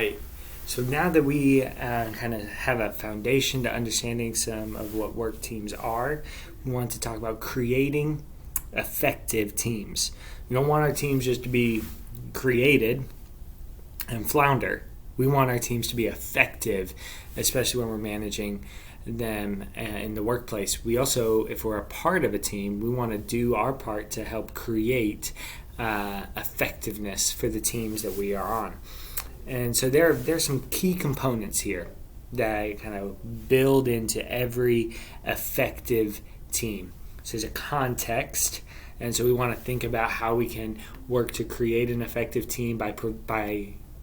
right. So now that we kind of have a foundation to understanding some of what work teams are, we want to talk about creating effective teams. We don't want our teams just to be created and flounder. We want our teams to be effective, especially when we're managing them in the workplace. We also, if we're a part of a team, we want to do our part to help create effectiveness for the teams that we are on. And so there's some key components here that kind of build into every effective team. So there's a context, and so we want to think about how we can work to create an effective team by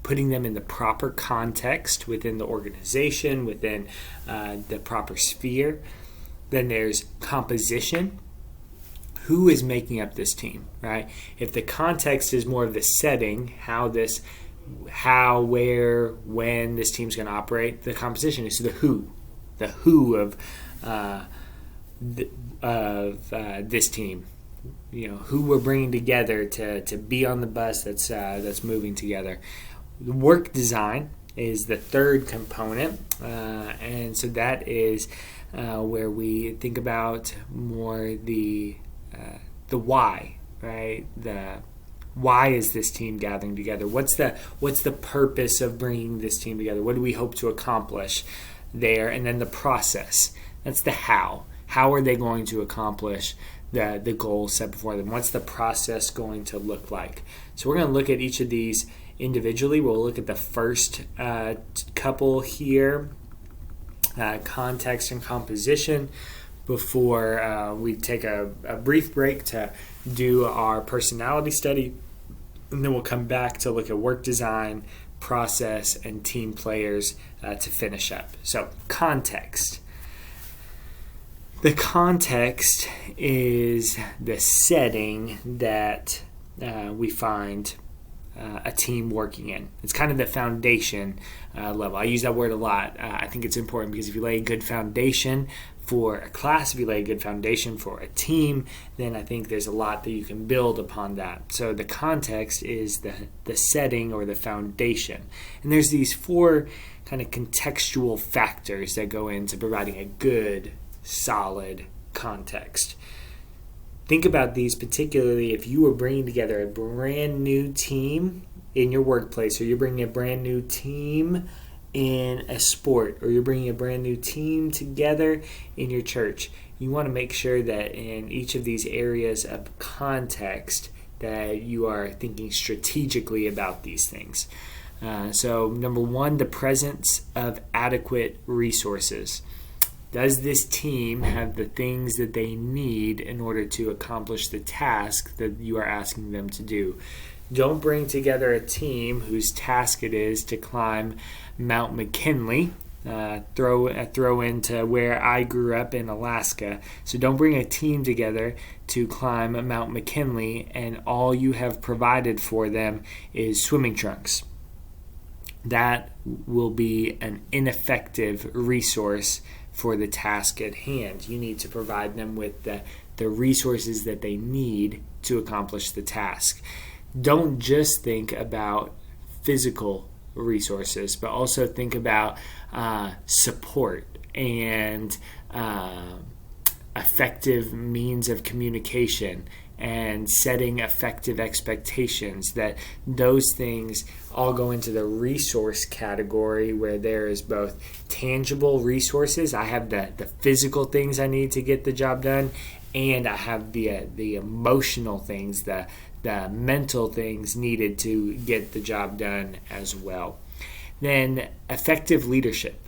putting them in the proper context within the organization, within the proper sphere. Then there's composition. Who is making up this team, right? If the context is more of the setting, how, where, when this team's going to operate, the composition is the who of this team. Who we're bringing together to be on the bus that's moving together. The work design is the third component, and so that is where we think about more the why, right? Why is this team gathering together? What's the purpose of bringing this team together? What do we hope to accomplish there? And then the process. That's the how. How are they going to accomplish the goals set before them? What's the process going to look like? So we're going to look at each of these individually. We'll look at the first couple here, context and composition, before we take a brief break to do our personality study. And then we'll come back to look at work design, process, and team players to finish up. So context. The context is the setting that we find a team working in. It's kind of the foundation level. I use that word a lot. I think it's important because if you lay a good foundation for a class, if you lay a good foundation for a team, then I think there's a lot that you can build upon that. So the context is the setting or the foundation. And there's these four kind of contextual factors that go into providing a good, solid context. Think about these particularly if you were bringing together a brand new team in your workplace, or you're bringing a brand new team in a sport, or you're bringing a brand new team together in your church. You want to make sure that in each of these areas of context that you are thinking strategically about these things. So number one, the presence of adequate resources. Does this team have the things that they need in order to accomplish the task that you are asking them to do? Don't bring together a team whose task it is to climb Mount McKinley. Throw into where I grew up in Alaska. So don't bring a team together to climb Mount McKinley and all you have provided for them is swimming trunks. That will be an ineffective resource for the task at hand. You need to provide them with the resources that they need to accomplish the task. Don't just think about physical resources, but also think about support and effective means of communication and setting effective expectations. That those things all go into the resource category, where there is both tangible resources. I have the physical things I need to get the job done, and I have the emotional things, the mental things needed to get the job done as well. Then effective leadership.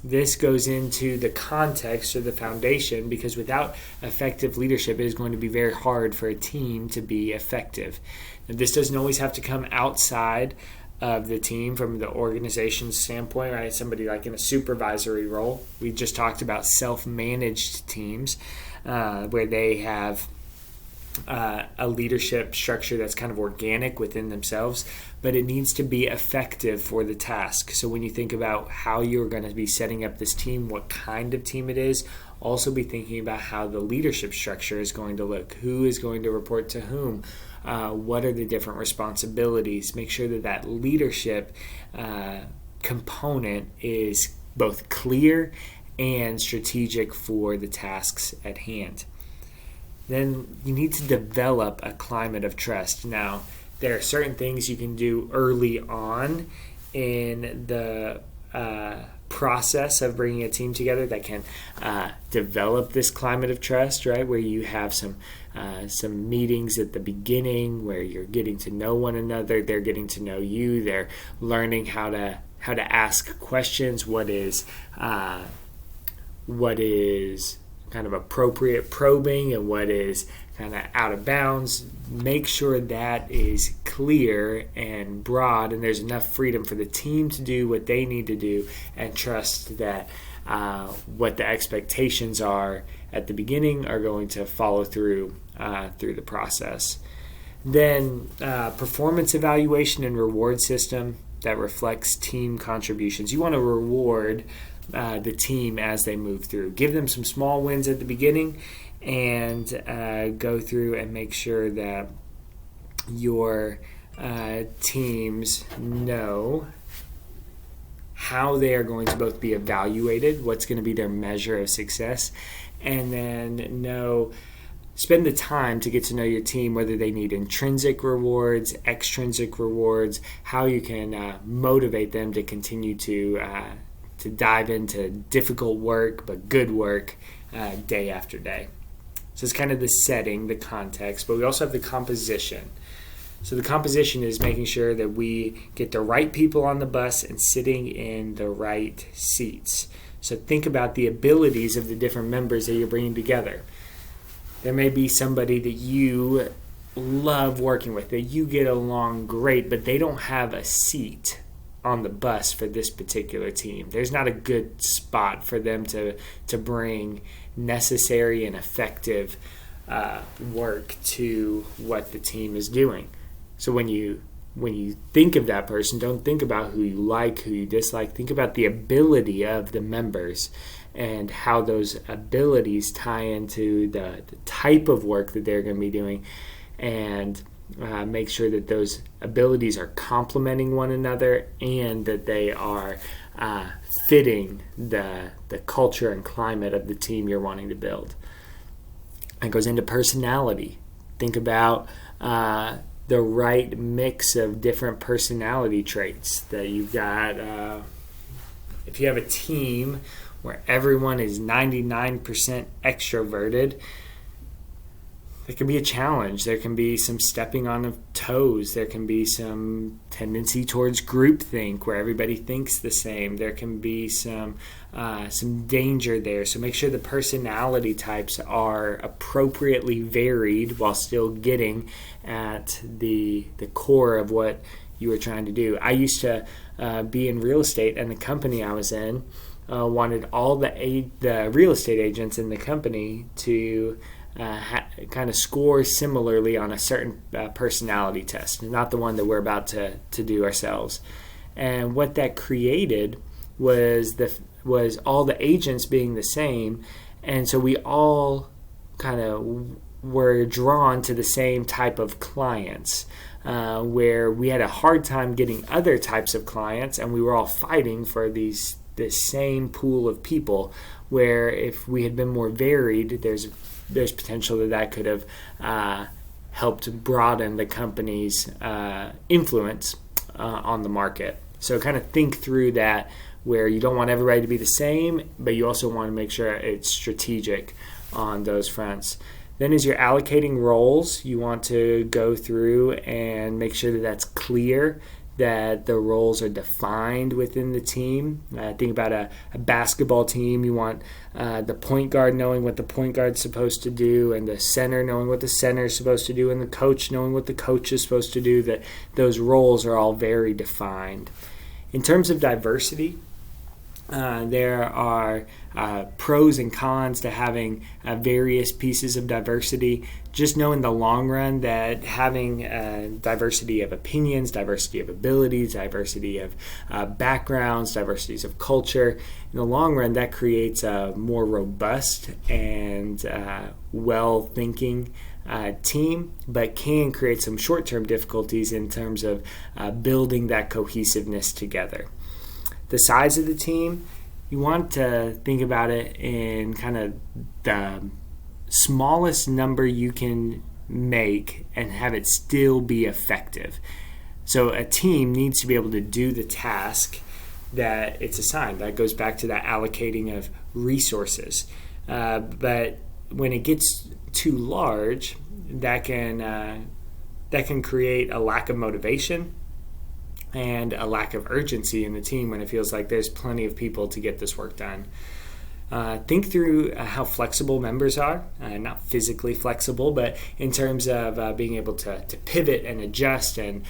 This goes into the context or the foundation, because without effective leadership, it is going to be very hard for a team to be effective. Now, this doesn't always have to come outside of the team from the organization's standpoint, right? Somebody like in a supervisory role. We just talked about self-managed teams where they have a leadership structure that's kind of organic within themselves, but it needs to be effective for the task. So when you think about how you're going to be setting up this team, what kind of team it is, also be thinking about how the leadership structure is going to look. Who is going to report to whom? What are the different responsibilities? Make sure that that leadership component is both clear and strategic for the tasks at hand. Then you need to develop a climate of trust. Now, there are certain things you can do early on in the process of bringing a team together that can develop this climate of trust, right? Where you have some meetings at the beginning where you're getting to know one another, they're getting to know you, they're learning how to ask questions, what is kind of appropriate probing and what is kind of out of bounds. Make sure that is clear and broad, and there's enough freedom for the team to do what they need to do, and trust that what the expectations are at the beginning are going to follow through the process. Then performance evaluation and reward system that reflects team contributions. You want to reward the team as they move through. Give them some small wins at the beginning, and go through and make sure that your teams know how they are going to both be evaluated, what's going to be their measure of success, and then spend the time to get to know your team, whether they need intrinsic rewards, extrinsic rewards, how you can motivate them to continue to dive into difficult work, but good work day after day. So it's kind of the setting, the context, but we also have the composition. So the composition is making sure that we get the right people on the bus and sitting in the right seats. So think about the abilities of the different members that you're bringing together. There may be somebody that you love working with, that you get along great, but they don't have a seat on the bus for this particular team. There's not a good spot for them to bring necessary and effective work to what the team is doing. So when you think of that person, don't think about who you like, who you dislike. Think about the ability of the members and how those abilities tie into the type of work that they're going to be doing, and make sure that those abilities are complementing one another and that they are fitting the culture and climate of the team you're wanting to build. It goes into personality. Think about the right mix of different personality traits that you've got. If you have a team where everyone is 99% extroverted, it can be a challenge. There can be some stepping on toes. There can be some tendency towards groupthink where everybody thinks the same. There can be some danger there. So make sure the personality types are appropriately varied while still getting at the core of what you were trying to do. I used to be in real estate, and the company I was in wanted all the real estate agents in the company to kind of score similarly on a certain personality test, not the one that we're about to do ourselves. And what that created was all the agents being the same, and so we all kind of were drawn to the same type of clients, where we had a hard time getting other types of clients, and we were all fighting for this same pool of people, where if we had been more varied, there's potential that could have helped broaden the company's influence on the market. So kind of think through that, where you don't want everybody to be the same, but you also want to make sure it's strategic on those fronts. Then as you're allocating roles, you want to go through and make sure that that's clear, that the roles are defined within the team. Think about a basketball team. You want the point guard knowing what the point guard's supposed to do, and the center knowing what the center is supposed to do, and the coach knowing what the coach is supposed to do. That those roles are all very defined. In terms of diversity, There are pros and cons to having various pieces of diversity. Just know in the long run that having diversity of opinions, diversity of abilities, diversity of backgrounds, diversities of culture, in the long run that creates a more robust and well-thinking team, but can create some short-term difficulties in terms of building that cohesiveness together. The size of the team, you want to think about it in kind of the smallest number you can make and have it still be effective. So a team needs to be able to do the task that it's assigned. That goes back to that allocating of resources. But when it gets too large, that can create a lack of motivation and a lack of urgency in the team when it feels like there's plenty of people to get this work done. Think through how flexible members are, not physically flexible, but in terms of being able to pivot and adjust and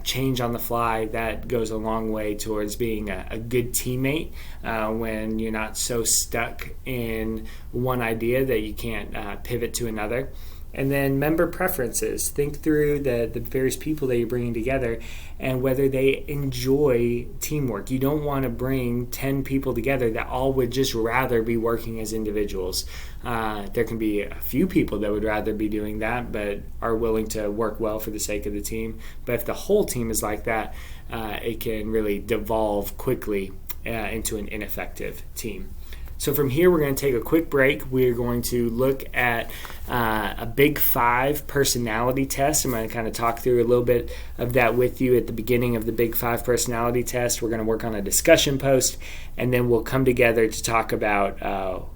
change on the fly. That goes a long way towards being a good teammate when you're not so stuck in one idea that you can't pivot to another. And then member preferences. Think through the various people that you're bringing together and whether they enjoy teamwork. You don't want to bring 10 people together that all would just rather be working as individuals. There can be a few people that would rather be doing that but are willing to work well for the sake of the team. But if the whole team is like that, it can really devolve quickly into an ineffective team. So from here, we're going to take a quick break. We're going to look at a Big 5 personality test. I'm going to kind of talk through a little bit of that with you at the beginning of the Big 5 personality test. We're going to work on a discussion post, and then we'll come together to talk about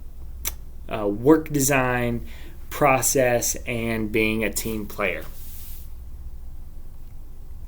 work design, process, and being a team player.